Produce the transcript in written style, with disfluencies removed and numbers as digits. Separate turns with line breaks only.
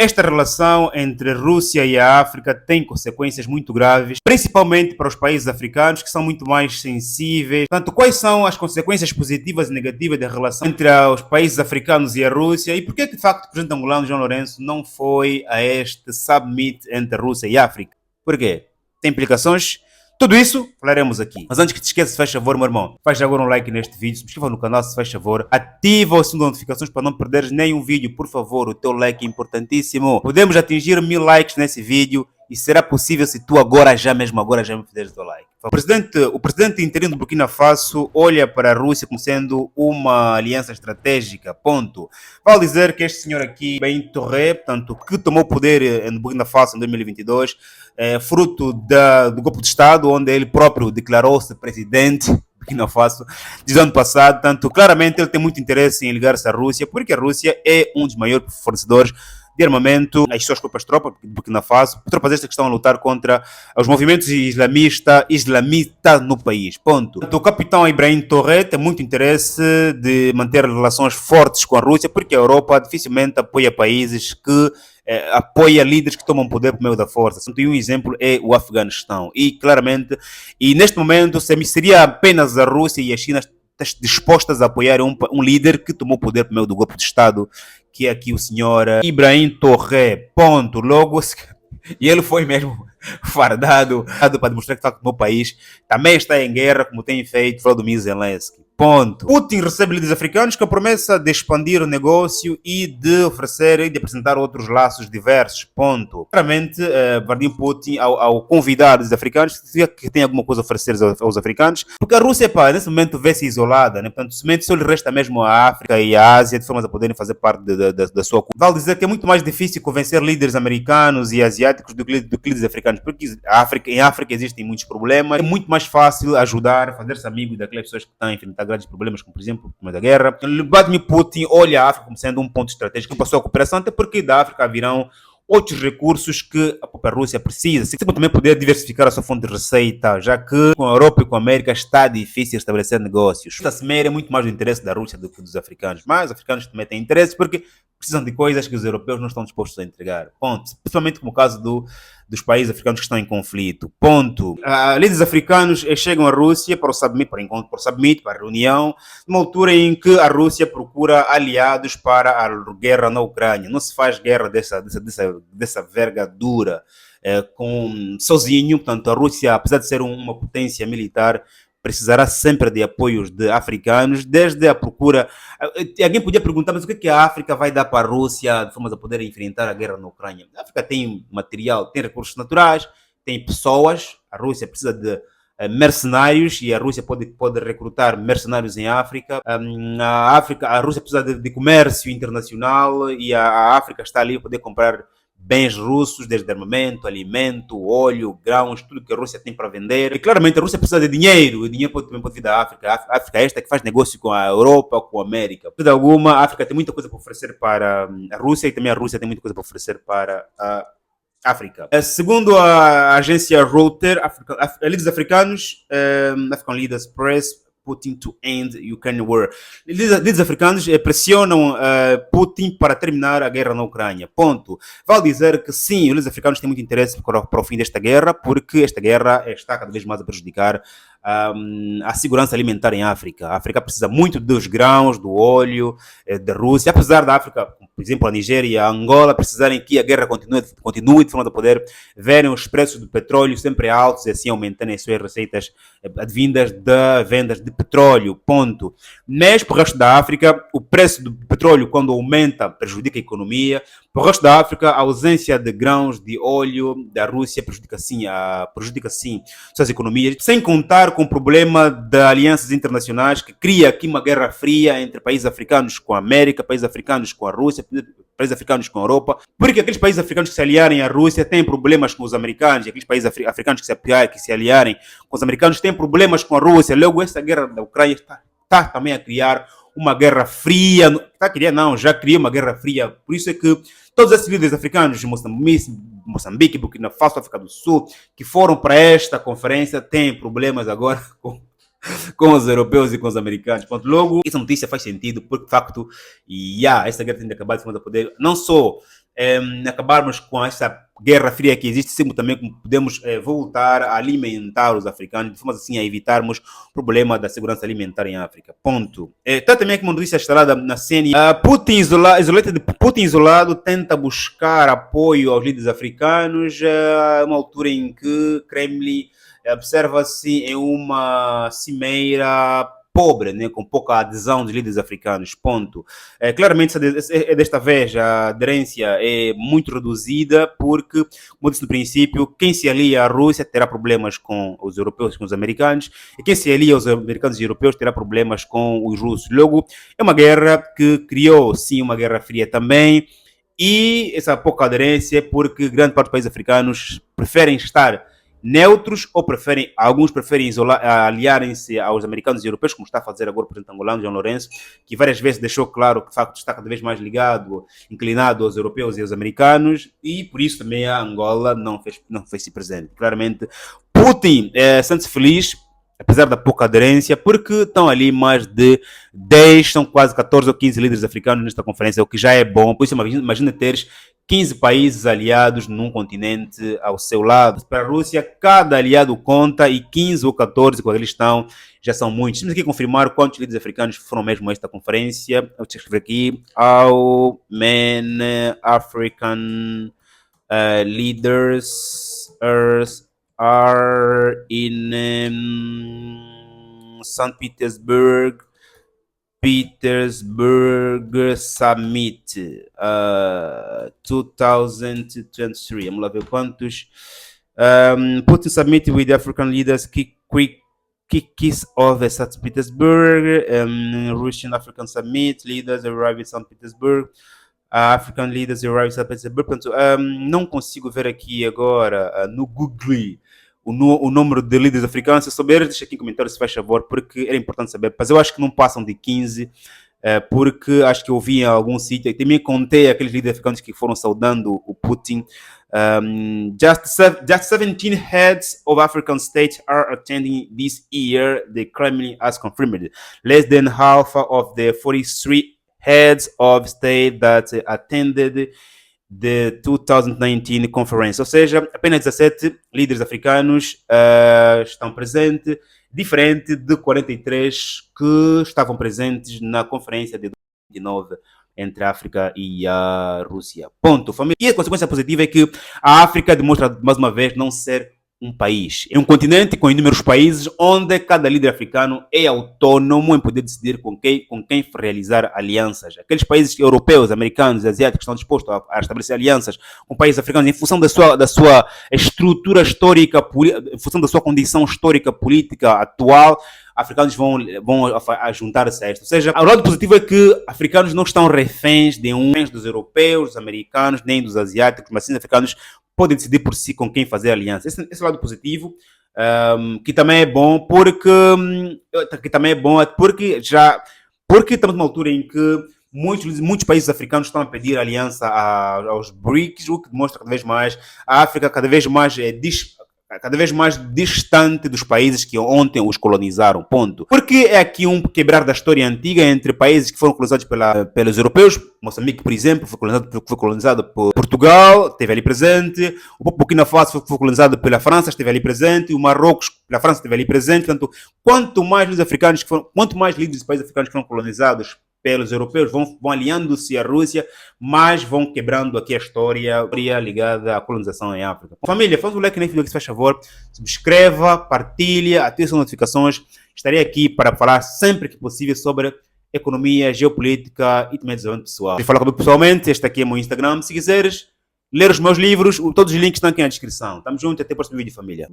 Esta relação entre a Rússia e a África tem consequências muito graves, principalmente para os países africanos, que são muito mais sensíveis. Portanto, quais são as consequências positivas e negativas da relação entre os países africanos e a Rússia? E por que, de facto, o presidente angolano João Lourenço não foi a este summit entre a Rússia e a África? Por quê? Tem implicações? Tudo isso falaremos aqui. Mas antes que te esqueças, se faz favor, meu irmão, faz agora um like neste vídeo, se inscreva no canal, se faz favor, ativa o sininho de notificações para não perderes nenhum vídeo, por favor, o teu like é importantíssimo. Podemos atingir 1000 likes nesse vídeo e será possível se tu agora já me fizeres o teu like. O presidente interino do Burkina Faso olha para a Rússia como sendo uma aliança estratégica, ponto. Vale dizer que este senhor aqui, Ibrahim Touré, portanto, que tomou poder no Burkina Faso em 2022, fruto do golpe de Estado, onde ele próprio declarou-se presidente do Burkina Faso, diz ano passado. Tanto claramente ele tem muito interesse em ligar-se à Rússia, porque a Rússia é um dos maiores fornecedores de armamento às suas próprias tropas do Burkina Faso, tropas estas que estão a lutar contra os movimentos islamistas no país, ponto. O capitão Ibrahim Touré tem muito interesse de manter relações fortes com a Rússia, porque a Europa dificilmente apoia países que apoia líderes que tomam poder por meio da força. E um exemplo é o Afeganistão. E claramente, neste momento, seria apenas a Rússia e a China dispostas a apoiar um líder que tomou poder por meio do golpe de Estado, que é aqui o senhor Ibrahim Touré, ponto. Logo, e ele foi mesmo fardado para demonstrar que o meu país também está em guerra, como tem feito Volodymyr Zelensky. Ponto. Putin recebe líderes africanos com a promessa de expandir o negócio e de oferecer e de apresentar outros laços diversos. Ponto. Claramente, Vladimir Putin, ao convidar os africanos, que tem alguma coisa a oferecer aos africanos, porque a Rússia, nesse momento, vê-se isolada, né? Portanto, só lhe resta mesmo a África e a Ásia de formas a poderem fazer parte da sua cultura. Vale dizer que é muito mais difícil convencer líderes americanos e asiáticos do que líderes africanos, porque em África existem muitos problemas. É muito mais fácil ajudar, fazer-se amigo daquelas pessoas que estão a enfrentar grandes problemas, como por exemplo o da guerra. Vladimir Putin olha a África como sendo um ponto estratégico para a sua cooperação, até porque da África virão outros recursos que a própria Rússia precisa, assim como também poder diversificar a sua fonte de receita, já que com a Europa e com a América está difícil estabelecer negócios. Esta semeia é muito mais do interesse da Rússia do que dos africanos, mas os africanos também têm interesse porque precisam de coisas que os europeus não estão dispostos a entregar, ponto. Principalmente como o caso dos países africanos que estão em conflito, ponto. Líderes africanos chegam à Rússia para o summit, para a reunião, numa altura em que a Rússia procura aliados para a guerra na Ucrânia. Não se faz guerra dessa vergadura sozinho. Portanto, a Rússia, apesar de ser uma potência militar, precisará sempre de apoios de africanos, desde a procura. Alguém podia perguntar, mas o que a África vai dar para a Rússia de forma a poder enfrentar a guerra na Ucrânia? A África tem material, tem recursos naturais, tem pessoas. A Rússia precisa de mercenários e a Rússia pode recrutar mercenários em África. A Rússia precisa de comércio internacional e a África está ali para poder comprar bens russos, desde armamento, alimento, óleo, grãos, tudo que a Rússia tem para vender. E claramente a Rússia precisa de dinheiro, e dinheiro também pode vir da África. A África é esta que faz negócio com a Europa, com a América. De alguma, a África tem muita coisa para oferecer para a Rússia e também a Rússia tem muita coisa para oferecer para a África. Segundo a agência Reuters, líderes africanos, African Leaders Press, Putin to end Ukraine war. Líderes africanos pressionam Putin para terminar a guerra na Ucrânia. Ponto. Vale dizer que sim, os líderes africanos têm muito interesse para o fim desta guerra, porque esta guerra está cada vez mais a prejudicar a segurança alimentar em África. A África precisa muito dos grãos, do óleo da Rússia, apesar da África, por exemplo, a Nigéria e a Angola, precisarem que a guerra continue de forma a poder verem os preços do petróleo sempre altos e assim aumentarem as suas receitas advindas de vendas de petróleo, ponto. Mas para o resto da África, o preço do petróleo, quando aumenta, prejudica a economia. Para o resto da África, a ausência de grãos, de óleo da Rússia prejudica sim suas economias, sem contar com o problema de alianças internacionais que cria aqui uma guerra fria entre países africanos com a América, países africanos com a Rússia, países africanos com a Europa, porque aqueles países africanos que se aliarem à Rússia têm problemas com os americanos, e aqueles países africanos que se aliarem com os americanos têm problemas com a Rússia. Logo, essa guerra da Ucrânia está também a criar uma guerra fria, já criou uma guerra fria. Por isso é que todos esses líderes africanos de Moçambique, Burkina Faso, África do Sul, que foram para esta conferência, têm problemas agora com os europeus e com os americanos. Ponto. Logo, essa notícia faz sentido, porque de facto, essa guerra tem de acabar de forma a poder não só acabarmos com essa guerra fria que existe, sempre também podemos voltar a alimentar os africanos, de forma assim a evitarmos o problema da segurança alimentar em África. Ponto. Está também aqui uma notícia instalada na CNN. Putin isolado tenta buscar apoio aos líderes africanos, uma altura em que Kremlin observa-se em uma cimeira pobre, né, com pouca adesão dos líderes africanos, ponto. Claramente, desta vez, a aderência é muito reduzida, porque, como eu disse no princípio, quem se alia à Rússia terá problemas com os europeus e com os americanos, e quem se alia aos americanos e europeus terá problemas com os russos. Logo, é uma guerra que criou, sim, uma guerra fria também, e essa pouca aderência é porque grande parte dos países africanos preferem estar neutros ou alguns preferem aliarem-se aos americanos e europeus, como está a fazer agora o presidente angolano, João Lourenço, que várias vezes deixou claro que de facto está cada vez mais ligado, inclinado aos europeus e aos americanos, e por isso também a Angola não fez-se presente. Claramente, Putin sente-se feliz, apesar da pouca aderência, porque estão ali mais de 10, são quase 14 ou 15 líderes africanos nesta conferência, o que já é bom. Por isso, imagina teres 15 países aliados num continente ao seu lado. Para a Rússia, cada aliado conta e 15 ou 14, quando eles estão, já são muitos. Temos aqui confirmar quantos líderes africanos foram mesmo a esta conferência. Eu vou escrever aqui. All men African leaders are in St. Petersburg Summit 2023. Vamos lá ver quantos. Putin Summit with African leaders kiss off at St. Petersburg. Russian African Summit leaders arrive at St. Petersburg. African leaders arrive at St. Petersburg. Portanto, não consigo ver aqui agora no Google o número de líderes africanos. Se souber, deixa aqui em comentários, se faz favor, porque era importante saber. Mas eu acho que não passam de 15, porque acho que eu vi em algum sítio, e também contei aqueles líderes africanos que foram saudando o Putin. Just 17 heads of African states are attending this year, the Kremlin has confirmed. Less than half of the 43 heads of state that attended the 2019 conference, ou seja, apenas 17 líderes africanos estão presentes, diferente de 43 que estavam presentes na conferência de 2019 entre a África e a Rússia. Ponto, família. E a consequência positiva é que a África demonstra mais uma vez não ser um país. É um continente com inúmeros países onde cada líder africano é autônomo em poder decidir com quem realizar alianças. Aqueles países europeus, americanos, asiáticos estão dispostos a estabelecer alianças com países africanos em função da sua estrutura histórica, em função da sua condição histórica política atual. Africanos vão juntar-se a isto. Ou seja, o lado positivo é que africanos não estão reféns dos europeus, dos americanos, nem dos asiáticos, mas sim os africanos podem decidir por si com quem fazer aliança. Esse lado positivo, que também é bom, porque estamos numa altura em que muitos países africanos estão a pedir aliança aos BRICS, o que demonstra cada vez mais a África cada vez mais distante dos países que ontem os colonizaram, ponto. Porque é aqui um quebrar da história antiga entre países que foram colonizados pelos europeus. Moçambique, por exemplo, foi colonizado por Portugal, esteve ali presente. O Burkina Faso foi colonizado pela França, esteve ali presente. O Marrocos, pela França, esteve ali presente. Portanto, quanto mais líderes de países africanos que foram colonizados pelos europeus vão aliando-se à Rússia, mas vão quebrando aqui a história ligada à colonização em África. Família, faz um like nesse vídeo, se faz favor, subscreva, partilha, ative as notificações. Estarei aqui para falar sempre que possível sobre economia, geopolítica e também desenvolvimento pessoal. Se falar comigo pessoalmente, este aqui é o meu Instagram. Se quiseres ler os meus livros, todos os links estão aqui na descrição. Tamo junto, até o próximo vídeo, família.